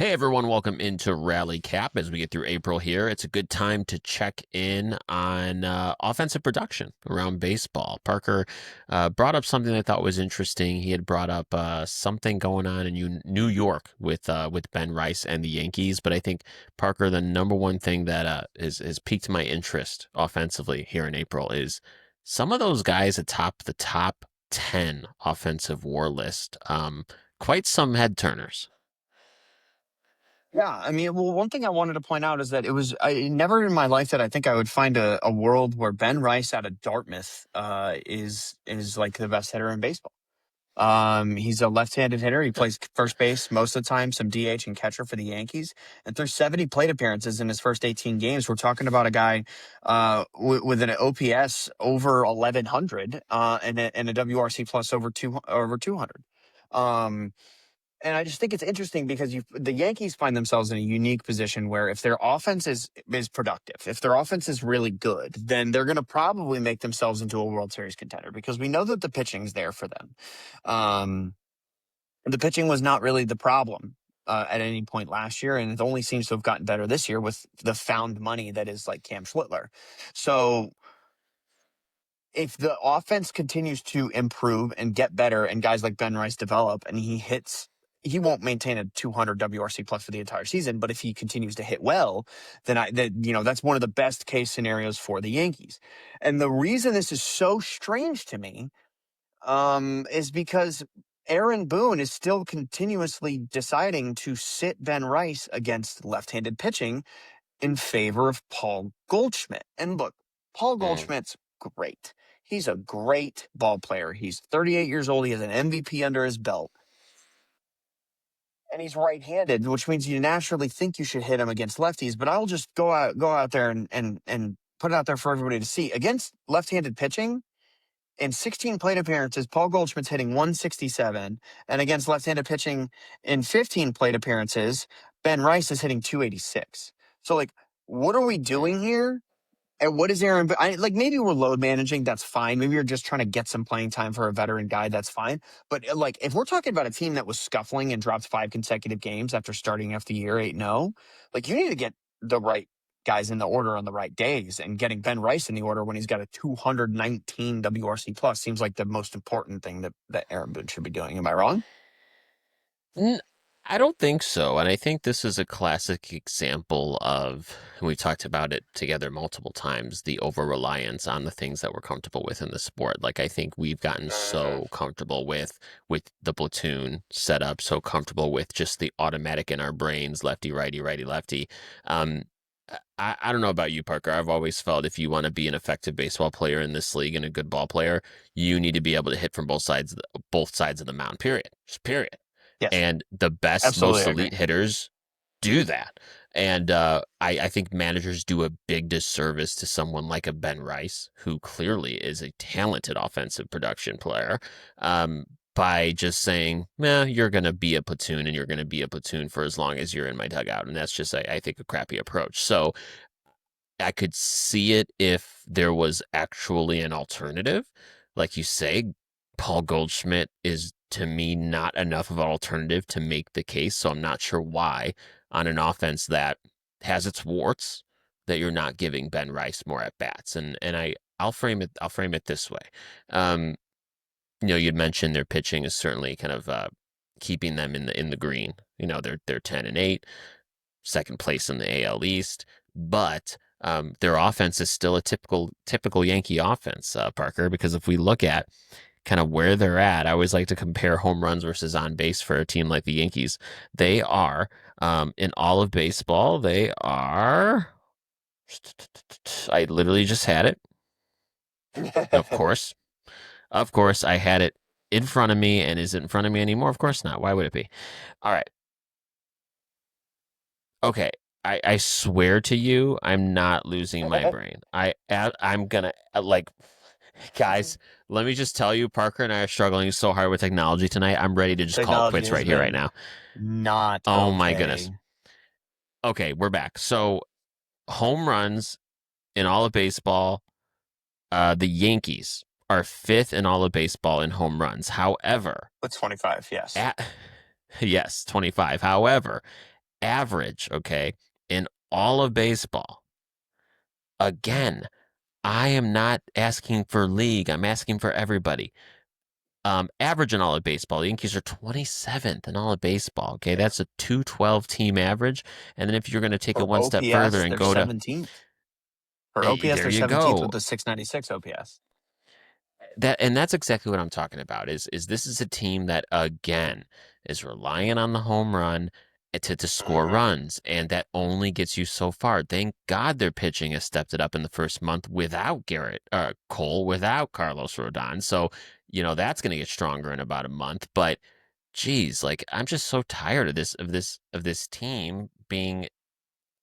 Hey everyone, welcome into Rally Cap as we get through April here. It's a good time to check in on offensive production around baseball. Parker brought up something I thought was interesting. He had brought up something going on in New York with Ben Rice and the Yankees. But I think, Parker, the number one thing that has piqued my interest offensively here in April is some of those guys atop the top 10 offensive war list. Quite some head turners. Yeah, I mean, well, one thing I wanted to point out is that never in my life that I think I would find a world where Ben Rice out of Dartmouth is like the best hitter in baseball. He's a left-handed hitter. He plays first base most of the time, some DH and catcher for the Yankees. And through 70 plate appearances in his first 18 games, we're talking about a guy with an OPS over 1100 and a WRC plus over 200. Um, and I just think it's interesting because the Yankees find themselves in a unique position where if their offense is productive, if their offense is really good, then they're going to probably make themselves into a World Series contender because we know that the pitching's there for them. Um, the pitching was not really the problem at any point last year, and it only seems to have gotten better this year with the found money that is like Cam Schlittler. So if the offense continues to improve and get better and guys like Ben Rice develop and he won't maintain a 200 WRC plus for the entire season, but if he continues to hit well, that's one of the best case scenarios for the Yankees. And the reason this is so strange to me is because Aaron Boone is still continuously deciding to sit Ben Rice against left-handed pitching in favor of Paul Goldschmidt. And look, Paul Mm. Goldschmidt's great. He's a great ball player. He's 38 years old. He has an MVP under his belt. And he's right-handed, which means you naturally think you should hit him against lefties. But I'll just go out there and put it out there for everybody to see. Against left-handed pitching, in 16 plate appearances, Paul Goldschmidt's hitting 167. And against left-handed pitching in 15 plate appearances, Ben Rice is hitting 286. So, like, what are we doing here? And what is Aaron? Maybe we're load managing. That's fine. Maybe you're just trying to get some playing time for a veteran guy. That's fine. But like, if we're talking about a team that was scuffling and dropped 5 consecutive games after starting off the year 8-0, like you need to get the right guys in the order on the right days. And getting Ben Rice in the order when he's got a 219 WRC plus seems like the most important thing that Aaron Boone should be doing. Am I wrong? N- I don't think so. And I think this is a classic example of, and we talked about it together multiple times, the over reliance on the things that we're comfortable with in the sport. Like I think we've gotten so comfortable with the platoon setup, so comfortable with just the automatic in our brains, lefty, righty, righty, lefty. Um, I don't know about you, Parker. I've always felt if you want to be an effective baseball player in this league and a good ball player, you need to be able to hit from both sides of the mound, period. Just period. Yes, And the best, absolutely. most I agree. elite hitters do that. And I think managers do a big disservice to someone like a Ben Rice, who clearly is a talented offensive production player, by just saying, you're going to be a platoon and you're going to be a platoon for as long as you're in my dugout. And that's just, I think, a crappy approach. So I could see it if there was actually an alternative. Like you say, Paul Goldschmidt is to me not enough of an alternative to make the case. So I'm not sure why on an offense that has its warts that you're not giving Ben Rice more at bats. I'll frame it this way. Um, you'd mentioned their pitching is certainly kind of keeping them in the green. They're 10-8, second place in the AL East, but their offense is still a typical Yankee offense, Parker. Because if we look at kind of where they're at, I always like to compare home runs versus on base for a team like the Yankees. They are in all of baseball. They are. I literally just had it. Of course, I had it in front of me, and is it in front of me anymore? Of course not. Why would it be? All right. Okay, I swear to you, I'm not losing my brain. I'm gonna like, guys. Let me just tell you, Parker and I are struggling so hard with technology tonight. I'm ready to just call it Technology quits has right here, right been now. not Oh my goodness. okay. Okay, we're back. So home runs in all of baseball, the Yankees are fifth in all of baseball in home runs. However, With 25, yes. at yes, 25. However, average, okay, in all of baseball. Again, I am not asking for league. I'm asking for everybody. Average in all of baseball. The Yankees are 27th in all of baseball. Okay, Yeah. that's a 212 team average. And then if you're going to take it For one step further OPS, and they're go to, 17th. For OPS, there they're you 17th go. with the 696 OPS. That's exactly what I'm talking about. Is this is a team that again is relying on the home run to score Mhm. runs, and that only gets you so far. Thank God their pitching has stepped it up in the first month without Garrett Cole, without Carlos Rodon. So that's going to get stronger in about a month. But geez, like I'm just so tired of this team being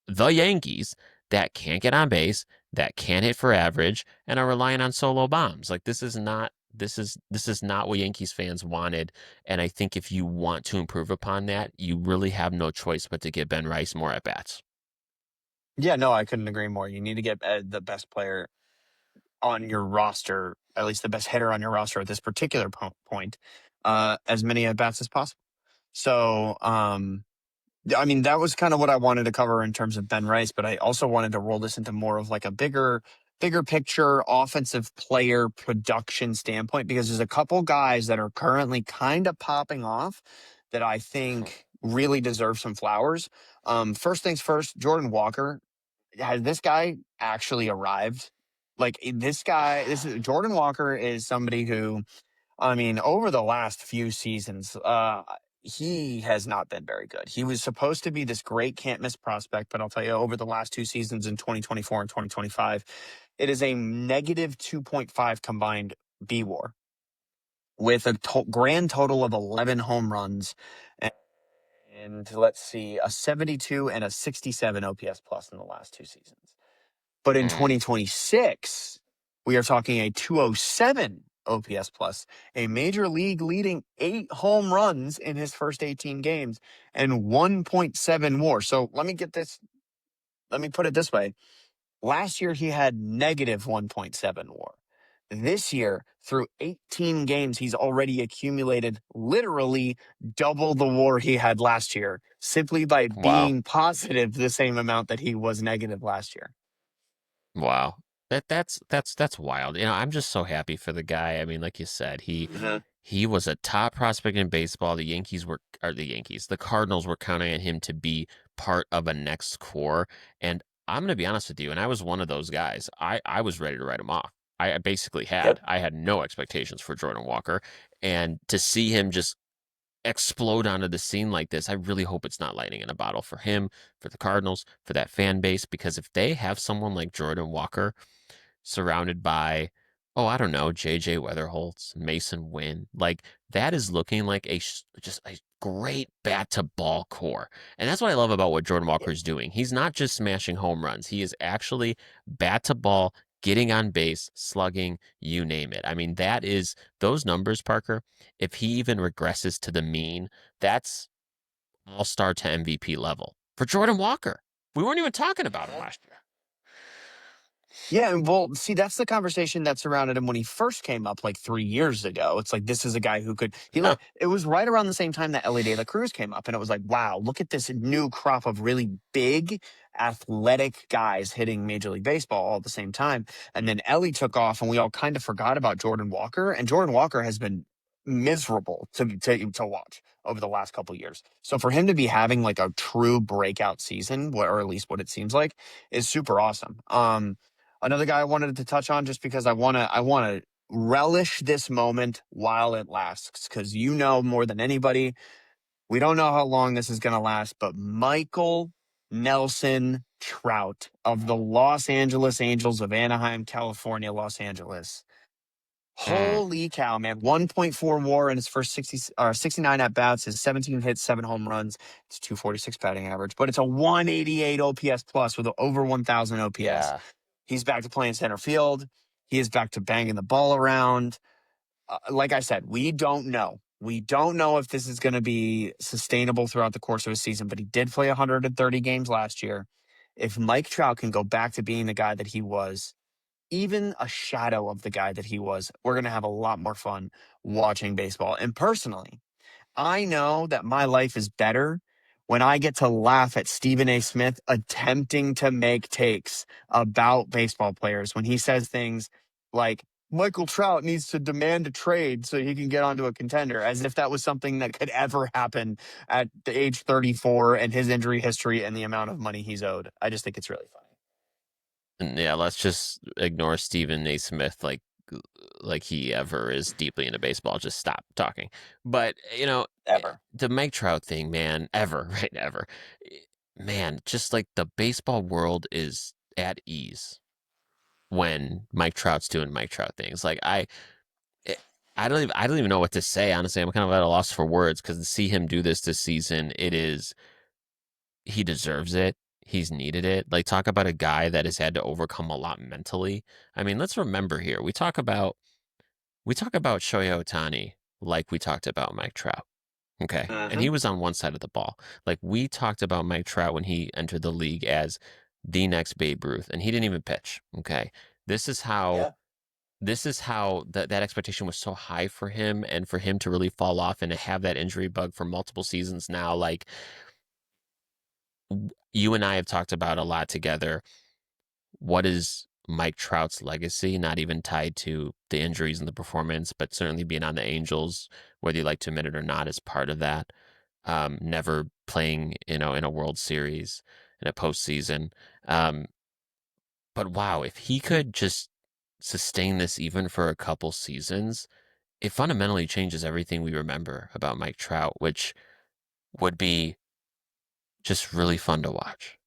the Yankees that can't get on base, that can't hit for average, and are relying on solo bombs. Like this is not what Yankees fans wanted. And I think if you want to improve upon that, you really have no choice but to give Ben Rice more at bats. Yeah, no, I couldn't agree more. You need to get the best player on your roster, at least the best hitter on your roster at this particular point, as many at bats as possible. So, I mean, that was kind of what I wanted to cover in terms of Ben Rice, but I also wanted to roll this into more of like a bigger picture offensive player production standpoint because there's a couple guys that are currently kind of popping off that I think really deserve some flowers. First things first, Jordan Walker. Has this guy actually arrived? Like this guy, this is Jordan Walker is somebody who I mean, over the last few seasons, he has not been very good. He was supposed to be this great can't miss prospect, but I'll tell you, over the last two seasons in 2024 and 2025, it is a negative 2.5 combined B war with a grand total of 11 home runs. And let's see, a 72 and a 67 OPS plus in the last two seasons. But in Mm, 2026, we are talking a 207 OPS plus, a major league leading 8 home runs in his first 18 games and 1.7 WAR. So let me put it this way. Last year, he had negative 1.7 WAR. This year, through 18 games, he's already accumulated literally double the WAR he had last year simply by wow. being positive the same amount that he was negative last year. Wow. That's wild. I'm just so happy for the guy. I mean, like you said, he Mhm. he was a top prospect in baseball. The Cardinals were counting on him to be part of a next core. And I'm gonna be honest with you, and I was one of those guys. I was ready to write him off. I basically Yep. had. I had no expectations for Jordan Walker. And to see him just explode onto the scene like this, I really hope it's not lightning in a bottle for him, for the Cardinals, for that fan base, because if they have someone like Jordan Walker surrounded by, oh, I don't know, JJ Weatherholtz, Mason Wynn. Like that is looking like just a great bat to ball core. And that's what I love about what Jordan Walker is doing. He's not just smashing home runs. He is actually bat to ball, getting on base, slugging, you name it. I mean, that is those numbers, Parker. If he even regresses to the mean, that's all-star to MVP level for Jordan Walker. We weren't even talking about him last year. Yeah, and well, see, that's the conversation that surrounded him when he first came up like 3 years ago. It's like this is a guy who could he Yeah. look. It was right around the same time that Ellie De La Cruz came up, and it was like, wow, look at this new crop of really big, athletic guys hitting Major League Baseball all at the same time. And then Ellie took off, and we all kind of forgot about Jordan Walker, and Jordan Walker has been miserable to watch over the last couple years. So for him to be having like a true breakout season, or at least what it seems like, is super awesome. Another guy I wanted to touch on just because I want to relish this moment while it lasts because you know more than anybody, we don't know how long this is going to last, but Michael Nelson Trout of the Los Angeles Angels of Anaheim, California, Los Angeles. Mm, Holy cow, man. 1.4 WAR in his first 69 at bats, his 17 hits, 7 home runs. It's 246 batting average, but it's a 188 OPS plus with over 1,000 OPS. yeah. He's back to playing center field. He is back to banging the ball around. Like I said, we don't know. We don't know if this is going to be sustainable throughout the course of a season, but he did play 130 games last year. If Mike Trout can go back to being the guy that he was, even a shadow of the guy that he was, we're going to have a lot more fun watching baseball. And personally, I know that my life is better when I get to laugh at Stephen A. Smith attempting to make takes about baseball players when he says things like Michael Trout needs to demand a trade so he can get onto a contender, as if that was something that could ever happen at the age 34 and his injury history and the amount of money he's owed. I just think it's really funny. And yeah, let's just ignore Stephen A. Smith like he ever is deeply into baseball. Just stop talking. But Ever. the Mike Trout thing, man, ever, right? Ever, man. Just like the baseball world is at ease when Mike Trout's doing Mike Trout things. Eh, I don't even know what to say. Honestly, I'm kind of at a loss for words because to see him do this season, he deserves it. He's needed it. Like, talk about a guy that has had to overcome a lot mentally. I mean, let's remember here. We talk about Shohei Ohtani like we talked about Mike Trout. Okay. And Hmm. he was on one side of the ball. Like, we talked about Mike Trout when he entered the league as the next Babe Ruth, and he didn't even pitch. Okay. This is how Yeah. that expectation was so high for him, and for him to really fall off and to have that injury bug for multiple seasons now. Like, you and I have talked about a lot together. What is Mike Trout's legacy? Not even tied to the injuries and the performance, but certainly being on the Angels, whether you like to admit it or not, is part of that. Never playing, in a World Series in a postseason. Um, but wow, if he could just sustain this even for a couple seasons, it fundamentally changes everything we remember about Mike Trout, which would be just really fun to watch.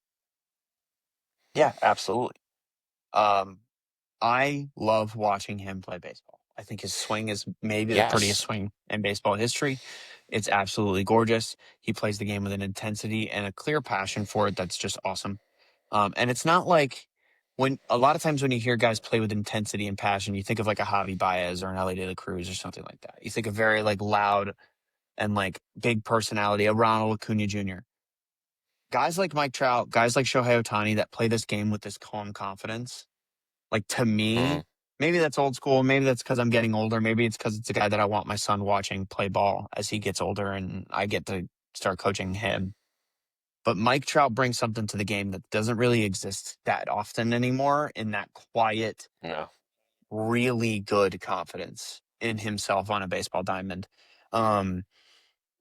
Yeah, absolutely. Um, I love watching him play baseball. I think his swing is maybe the prettiest Yes. swing in baseball history. It's absolutely gorgeous. He plays the game with an intensity and a clear passion for it that's just awesome. And it's not like when a lot of times when you hear guys play with intensity and passion, you think of like a Javi Baez or an Ellie De La Cruz or something like that. You think of very like loud and like big personality, a Ronald Acuna Jr. Guys like Mike Trout, guys like Shohei Ohtani that play this game with this calm confidence, like, to Mm, me, maybe that's old school. Maybe that's because I'm getting older. Maybe it's because it's a guy that I want my son watching play ball as he gets older and I get to start coaching him. But Mike Trout brings something to the game that doesn't really exist that often anymore in that quiet, no. really good confidence in himself on a baseball diamond. Um,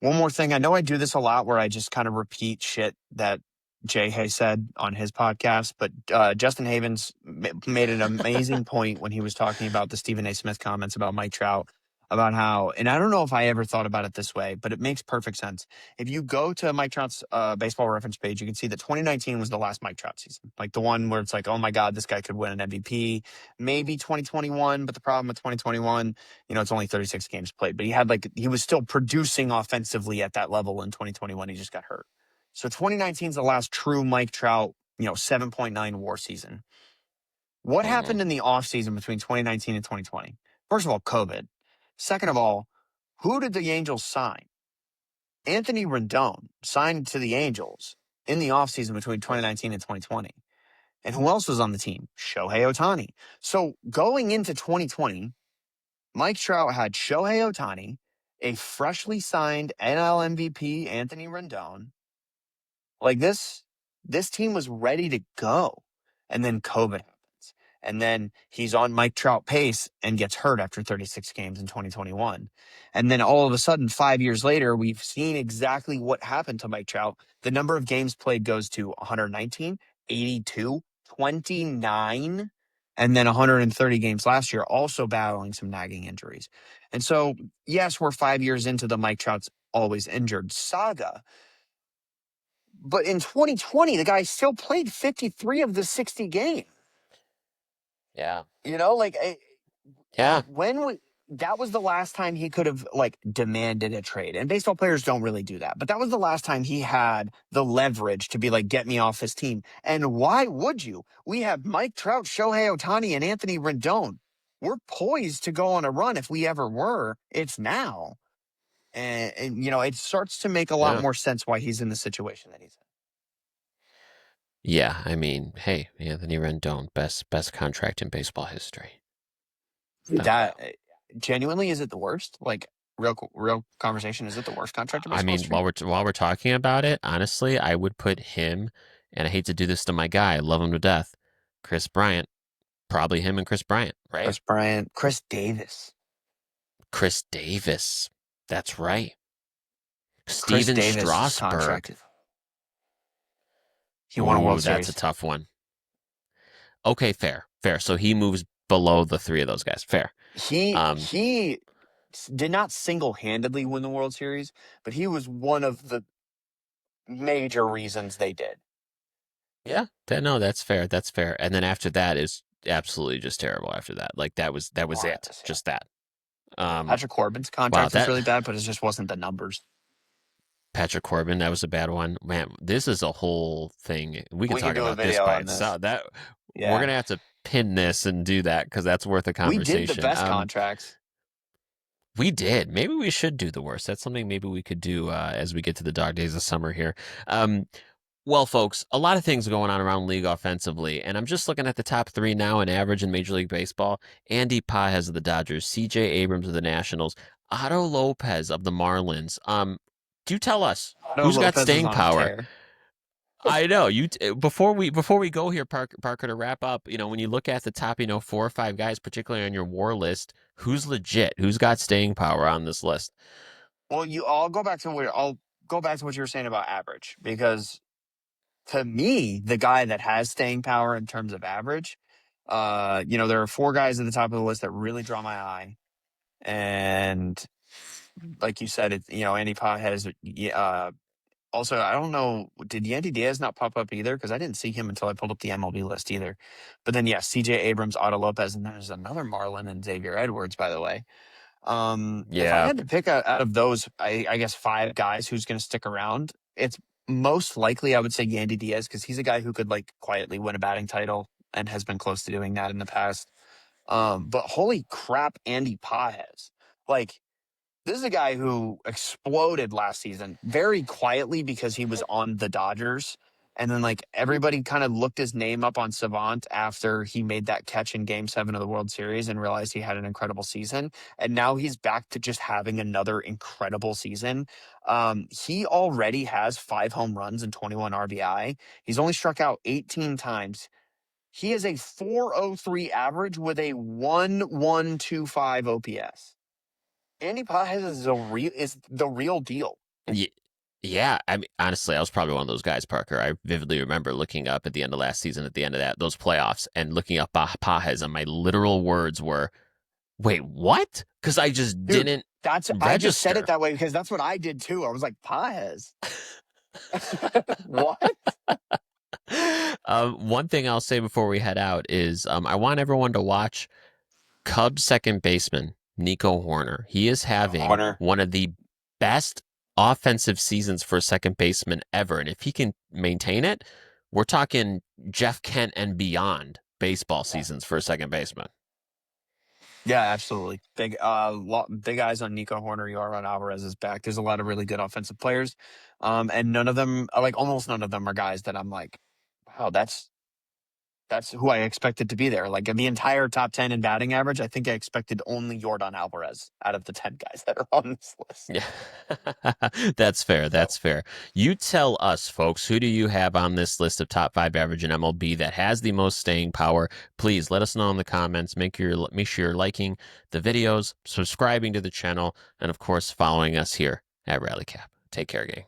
One more thing. I know I do this a lot where I just kind of repeat shit that Jay Hay said on his podcast, but Justin Havens made an amazing point when he was talking about the Stephen A. Smith comments about Mike Trout, about how, and I don't know if I ever thought about it this way, but it makes perfect sense. If you go to Mike Trout's baseball reference page, you can see that 2019 was the last Mike Trout season, like the one where it's like, oh my God, this guy could win an MVP. Maybe 2021, but the problem with 2021, it's only 36 games played, but he was still producing offensively at that level in 2021. He just got hurt. So 2019 is the last true Mike Trout, 7.9 WAR season. What Hmm. happened in the offseason between 2019 and 2020? First of all, COVID. Second of all, who did the Angels sign? Anthony Rendon signed to the Angels in the offseason between 2019 and 2020. And who else was on the team? Shohei Ohtani. So going into 2020, Mike Trout had Shohei Ohtani, a freshly signed NL MVP Anthony Rendon. Like this team was ready to go. And then COVID happens. And then he's on Mike Trout pace and gets hurt after 36 games in 2021. And then all of a sudden, 5 years later, we've seen exactly what happened to Mike Trout. The number of games played goes to 119, 82, 29, and then 130 games last year, also battling some nagging injuries. And so, yes, we're 5 years into the Mike Trout's always injured saga, but in 2020, the guy still played 53 of the 60 games. Yeah. Like Yeah. when we, that was the last time he could have like demanded a trade. And baseball players don't really do that. But that was the last time he had the leverage to be like, get me off this team. And why would you? We have Mike Trout, Shohei Ohtani, and Anthony Rendon. We're poised to go on a run if we ever were. It's now. And it starts to make a lot Yeah. more sense why he's in the situation that he's Yeah. I mean, hey, Anthony Rendon, best contract in baseball history, in. without a doubt. Genuinely, is it the worst? Like, real conversation. Is it the worst contract in I baseball mean, history? while we're talking about it, honestly, I would put him, and I hate to do this to my guy, I love him to death, Chris Bryant. Probably him and Chris Bryant, right? Chris Bryant, Chris Davis. Chris Davis. That's right. Chris Steven Davis's Strasburg. contract. He won a Ooh, World that's a Series. tough one. Okay, fair, fair. So he moves below the three of those guys. Fair. Um, He did not single handedly win the World Series, but he was one of the major reasons they did. yeah, no, that's fair. That's fair. And then after that is absolutely just terrible. After that, like that was it. Was, yeah. Just that. Um, Patrick Corbin's wow, contract was that really bad, but it just wasn't the numbers. Patrick Corbin, that was a bad one. Man, this is a whole thing. We could We could talk do a about this video by on this. itself. That we're Yeah. gonna have to pin this and do that because that's worth a We did the conversation. best contracts. We did. Maybe we should do the worst. That's something maybe we could do as we get to the dog days of summer here. Um, well, folks, a lot of things going on around league offensively, and I'm just looking at the top three now in average in Major League Baseball. Andy Pages of the Dodgers, C.J. Abrams of the Nationals, Otto Lopez of the Marlins. Do tell us Otto who's got Lopez is staying on a power. tear. I know you. Before we go here, Parker, to wrap up. When you look at the top, 4 or 5 guys, particularly on your WAR list, who's legit? Who's got staying power on this list? Well, I'll go back to what you were saying about average, because to me, the guy that has staying power in terms of average, there are 4 guys at the top of the list that really draw my eye. And like you said, Andy Pages. Also, I don't know, did Yandy Diaz not pop up either? Because I didn't see him until I pulled up the MLB list either. But then, yeah, CJ Abrams, Otto Lopez, and there's another Marlin and Xavier Edwards, by the way. If I Yeah, had to pick out of those, I guess 5 guys who's going to stick around, it's most likely I would say Yandy Diaz, because he's a guy who could like quietly win a batting title and has been close to doing that in the past. But holy crap, Andy Pages. Like, this is a guy who exploded last season very quietly because he was on the Dodgers. And then, like, everybody kind of looked his name up on Savant after he made that catch in Game 7 of the World Series and realized he had an incredible season. And now he's back to just having another incredible season. He already has 5 home runs and 21 RBI. He's only struck out 18 times. He has a 4.03 average with a 1.125 OPS. Andy Pages is the real deal. yeah. I mean, honestly, I was probably one of those guys, Parker. I vividly remember looking up at the end of last season, at the end of those playoffs, and looking up Pajes, and my literal words were, "Wait, what?" Because I just Dude, didn't I just said it register. that way because that's what I did too. I was like, Pages. What? One thing I'll say before we head out is I want everyone to watch Cubs second baseman Nico Horner. He is having Horner. one of the best offensive seasons for a second baseman ever. And if he can maintain it, we're talking Jeff Kent and beyond baseball seasons for a second baseman. Yeah, absolutely. Big eyes on Nico Horner. Yoran Alvarez is back. There's a lot of really good offensive players. And none of them, like almost none of them, are guys that I'm like, wow, that's who I expected to be there. Like in the entire top 10 in batting average, I think I expected only Jordan Alvarez out of the 10 guys that are on this list. Yeah, that's fair. So, That's fair. You tell us, folks, who do you have on this list of top 5 average in MLB that has the most staying power? Please let us know in the comments. Make sure you're liking the videos, subscribing to the channel, and of course, following us here at Rally Cap. Take care, gang.